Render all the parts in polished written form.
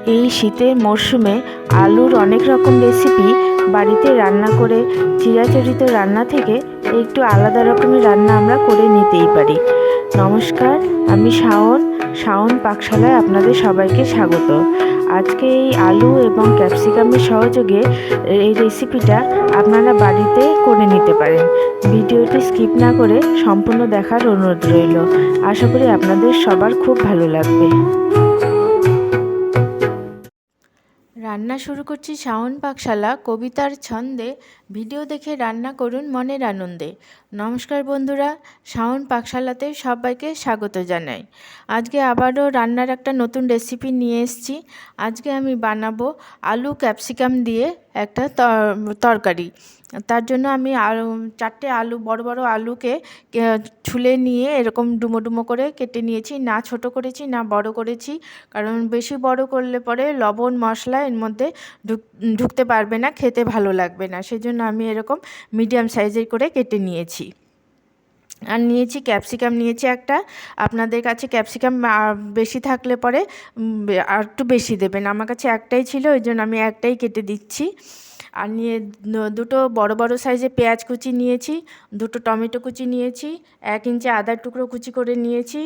এই শীতের মরশুমে আলুর অনেক রকম রেসিপি বাড়িতে রান্না করে চিরাচরিত রান্না থেকে একটু আলাদা রকমের রান্না আমরা করে নিতেই পারি। নমস্কার, আমি শাওন পাকশালায় আপনাদের সবাইকে স্বাগত। আজকে এই আলু এবং ক্যাপসিকামের সহযোগে এই রেসিপিটা আপনারা বাড়িতে করে নিতে পারেন। ভিডিওটি স্কিপ না করে সম্পূর্ণ দেখার অনুরোধ রইল। আশা করি আপনাদের সবার খুব ভালো লাগবে। রান্না শুরু করছি শাওন পাকশালা কবিতার ছন্দে। ভিডিও দেখে রান্না করুন মনের আনন্দে। নমস্কার বন্ধুরা, শাওন পাকশালাতে সবাইকে স্বাগত জানাই। আজকে আবারও রান্নার একটা নতুন রেসিপি নিয়ে এসেছি। আজকে আমি বানাবো আলু ক্যাপসিকাম দিয়ে একটা তরকারি। তার জন্য আমি চারটে আলু, বড় বড় আলুকে ছুলে নিয়ে এরকম ডুমো ডুমো করে কেটে নিয়েছি। না ছোট করেছি না বড় করেছি, কারণ বেশি বড় করলে পরে লবণ মশলা এর মধ্যে ঢুকতে পারবে না, খেতে ভালো লাগবে না। সেজন্য আমি এরকম মিডিয়াম সাইজের করে কেটে নিয়েছি। আর নিয়েছি ক্যাপসিকাম নিয়েছি একটা। আপনাদের কাছে ক্যাপসিকাম বেশি থাকলে পরে আর একটু বেশি দেবেন। আমার কাছে একটাই ছিল, ওই জন্য আমি একটাই কেটে দিচ্ছি। আর নিয়ে দুটো বড় বড় সাইজের পেঁয়াজ কুচি নিয়েছি, দুটো টমেটো কুচি নিয়েছি, 1 ইঞ্চি আদার টুকরো কুচি করে নিয়েছি,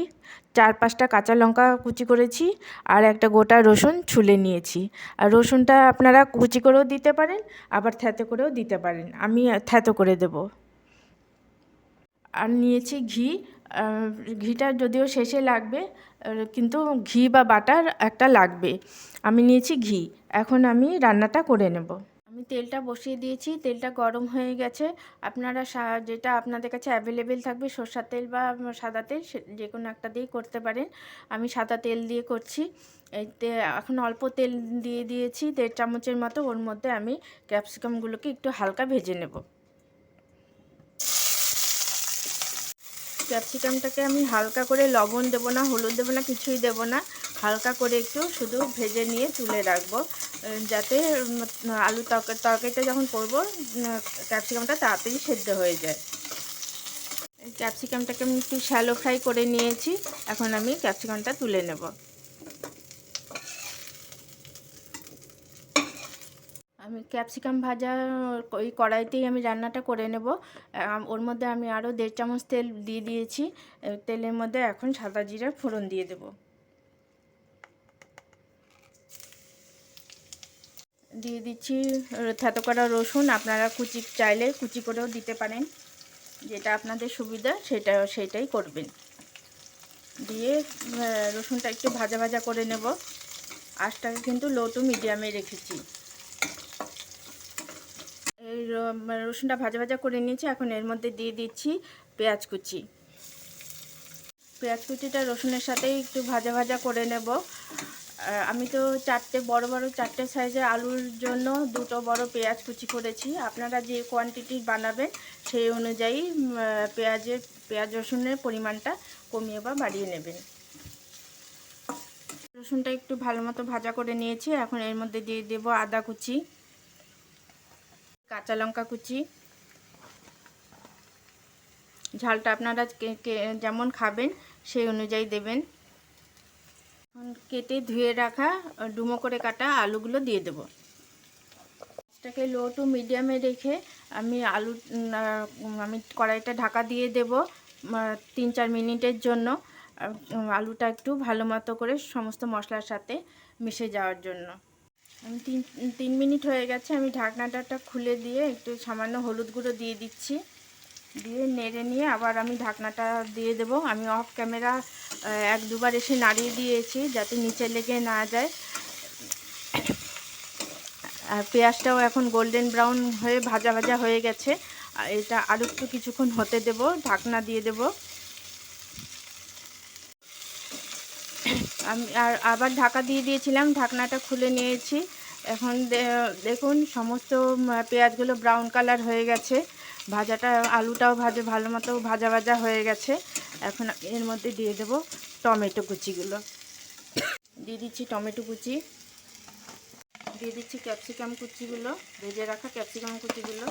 4-5টা কাঁচা লঙ্কা কুচি করেছি, আর একটা গোটা রসুন ছুলে নিয়েছি। আর রসুনটা আপনারা কুচি করেও দিতে পারেন, আবার থ্যাতো করেও দিতে পারেন। আমি থ্যাতো করে দেব। আর নিয়েছি ঘি। ঘিটা যদিও শেষে লাগবে, কিন্তু ঘি বা বাটার একটা লাগবে। আমি নিয়েছি ঘি। এখন আমি রান্নাটা করে নেব। আমি তেলটা বসিয়ে দিয়েছি, তেলটা গরম হয়ে গেছে। আপনারা যেটা আপনাদের কাছে অ্যাভেলেবেল থাকবে, সরষের তেল বা সাদা তেল, যে কোনো একটা দিয়েই করতে পারেন। আমি সাদা তেল দিয়ে করছি। এখন অল্প তেল দিয়ে দিয়েছি, 1.5 চামচের মতো। ওর মধ্যে আমি ক্যাপসিকামগুলোকে একটু হালকা ভেজে নেব। ক্যাপসিকামটাকে আমি হালকা করে, লবণ দেবো না, হলুদ দেবো না, কিছুই দেবো না, হালকা করে একটু শুধু ভেজে নিয়ে তুলে রাখবো, যাতে আলু তরকারিটা যখন করবো ক্যাপসিকামটা তাড়াতাড়ি সেদ্ধ হয়ে যায়। ক্যাপসিকামটাকে আমি একটু শ্যালো ফ্রাই করে নিয়েছি। এখন আমি ক্যাপসিকামটা তুলে নেব। আমি ক্যাপসিকাম ভাজা ওই কড়াইতেই আমি রান্নাটা করে নেব। ওর মধ্যে আমি আরও 1.5 চামচ তেল দিয়ে দিয়েছি। তেলের মধ্যে এখন সাদা জিরার ফোড়ন দিয়ে দেব। দিয়ে দিচ্ছি থেতো করা রসুন। আপনারা চাইলে কুচি করেও দিতে পারেন, যেটা আপনাদের সুবিধা সেটাই করবেন। দিয়ে রসুনটা একটু ভাজা ভাজা করে নেব। আঁচটাকে কিন্তু লো টু মিডিয়ামে রেখেছি। এই রসুনটা ভাজা ভাজা করে নিয়েছি। এখন এর মধ্যে দিয়ে দিচ্ছি পেঁয়াজ কুচি। পেঁয়াজ কুচিটা রসুনের সাথেই একটু ভাজা ভাজা করে নেব। আমি তো চারটে সাইজের আলুর জন্য দুটো বড় পেঁয়াজ কুচি করেছি। আপনারা যে কোয়ান্টিটির বানাবেন সেই অনুযায়ী পেঁয়াজ রসুনের পরিমাণটা কমিয়ে বা বাড়িয়ে নেবেন। রসুনটা একটু ভালো মতো ভাজা করে নিয়েছি। এখন এর মধ্যে দিয়ে দেব আদা কুচি, কাঁচা লঙ্কা কুচি। ঝালটা আপনারা যেমন খাবেন সেই অনুযায়ী দেবেন। কেটে ধুয়ে রাখা ডুমো করে কাটা আলুগুলো দিয়ে দেব। এটাকে লো টু মিডিয়ামে রেখে আমি কড়াইটা ঢাকা দিয়ে দেব 3-4 মিনিটের জন্য। আলুটা একটু ভালো মতো করে সমস্ত মশলার সাথে মিশে যাওয়ার জন্য। আমি 3 মিনিট হয়ে গেছে। আমি ঢাকনাটা খুলে দিয়ে একটু সামান্য হলুদ গুঁড়ো দিয়ে দিচ্ছি। দিয়ে নেড়ে নিয়ে আবার আমি ঢাকনাটা দিয়ে দেব। আমি অফ ক্যামেরা 1-2 বার এসে নাড়িয়ে দিয়েছি, যাতে নিচে লেগে না যায়। আর পেঁয়াজটাও এখন গোল্ডেন ব্রাউন হয়ে ভাজা ভাজা হয়ে গেছে। আর এটা আরও একটু কিছুক্ষণ হতে দেব, ঢাকনা দিয়ে দেব। আমি আবার ঢাকা দিয়ে দিয়েছিলাম, ঢাকনাটা খুলে নিয়েছি। এখন দেখুন সমস্ত পেঁয়াজগুলো ব্রাউন কালার হয়ে গেছে। আলুটাও ভালো মতো ভাজা ভাজা হয়ে গেছে। এখন এর মধ্যে দিয়ে দেব টমেটো কুচিগুলো। দিয়ে দিচ্ছি টমেটো কুচি, দিয়ে দিচ্ছি ক্যাপসিকাম কুচিগুলো, ভেজে রাখা ক্যাপসিকাম কুচিগুলো,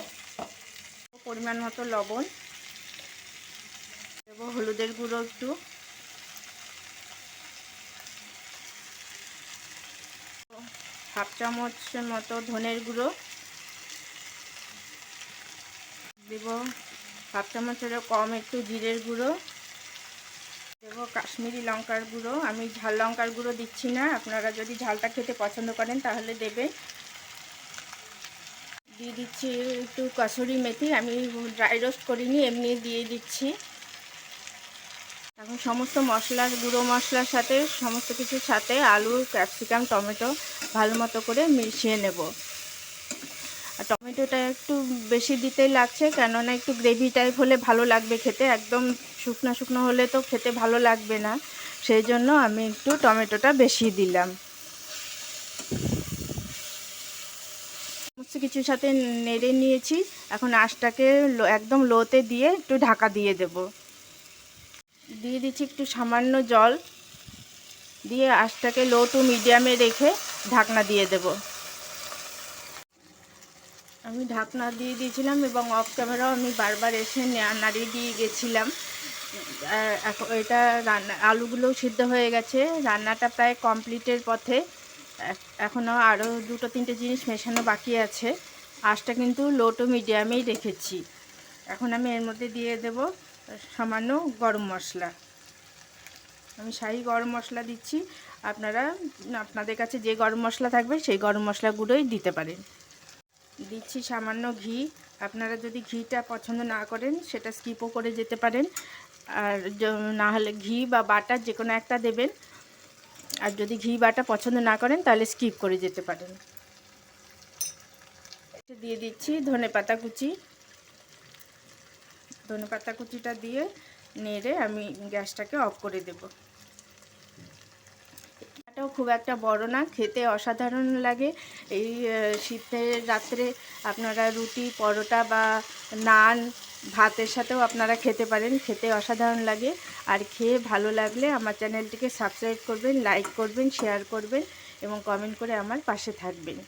পরিমাণ মতো লবণ দেব, হলুদের গুঁড়ো একটু, হাফ চামচের মতো ধনের গুঁড়ো দেব, হাফ চামচেরও কম একটু জিরের গুঁড়ো দেব, কাশ্মীরি লঙ্কার গুঁড়ো। আমি ঝাল লঙ্কার গুঁড়ো দিচ্ছি না, আপনারা যদি ঝালটা খেতে পছন্দ করেন তাহলে দেবে। দিয়ে দিচ্ছি একটু কসুরি মেথি, আমি ড্রাই রোস্ট করিনি, এমনি দিয়ে দিচ্ছি। এখন সমস্ত মশলা, গুঁড়ো মশলার সাথে সমস্ত কিছুর সাথে আলু, ক্যাপসিকাম, টমেটো ভালো মতো করে মিশিয়ে নেব। আর টমেটোটা একটু বেশি দিতেই লাগছে, কেননা একটু গ্রেভি টাইপ হলে ভালো লাগবে খেতে, একদম শুকনো শুকনো হলে তো খেতে ভালো লাগবে না, সেই জন্য আমি একটু টমেটোটা বেশি দিলাম। সমস্ত কিছুর সাথে নেড়ে নিয়েছি, এখন আঁচটাকে একদম লোতে দিয়ে একটু ঢাকা দিয়ে দেব। দিয়ে দিচ্ছি একটু সামান্য জল, দিয়ে আঁচটাকে লো টু মিডিয়ামে রেখে ঢাকনা দিয়ে দেব। আমি ঢাকনা দিয়ে দিয়েছিলাম এবং অফ ক্যামেরাও আমি বারবার এসে নাড়িয়ে দিয়ে গেছিলাম। এখন এটা রান্না, আলুগুলোও সিদ্ধ হয়ে গেছে, রান্নাটা প্রায় কমপ্লিটের পথে। এখনও আরও 2-3টে জিনিস মেশানো বাকি আছে। আঁচটা কিন্তু লো টু মিডিয়ামেই রেখেছি। এখন আমি এর মধ্যে দিয়ে দেব সামান্য গরম মশলা। আমি শাহি গরম মশলা দিচ্ছি, আপনাদের কাছে যে গরম মশলা থাকবে সেই গরম মশলাগুলোই দিতে পারেন। দিচ্ছি সামান্য ঘি, আপনারা যদি ঘিটা পছন্দ না করেন সেটা স্কিপও করে যেতে পারেন, আর না হলে ঘি বা বাটার যে কোনো একটা দেবেন। আর যদি ঘি বাটা পছন্দ না করেন তাহলে স্কিপ করে যেতে পারেন। দিয়ে দিচ্ছি ধনেপাতা কুচি, ধনেপাতা কুচিটা দিয়ে নেড়ে আমি গ্যাসটাকে অফ করে দেব। এটাও খুব একটা বড় না, খেতে অসাধারণ লাগে। এই শীতের রাত্রে আপনারা রুটি, পরোটা বা নান, ভাতের সাথেও আপনারা খেতে পারেন, খেতে অসাধারণ লাগে। আর খেয়ে ভালো লাগলে আমার চ্যানেলটিকে সাবস্ক্রাইব করবেন, লাইক করবেন, শেয়ার করবেন এবং কমেন্ট করে আমার পাশে থাকবেন।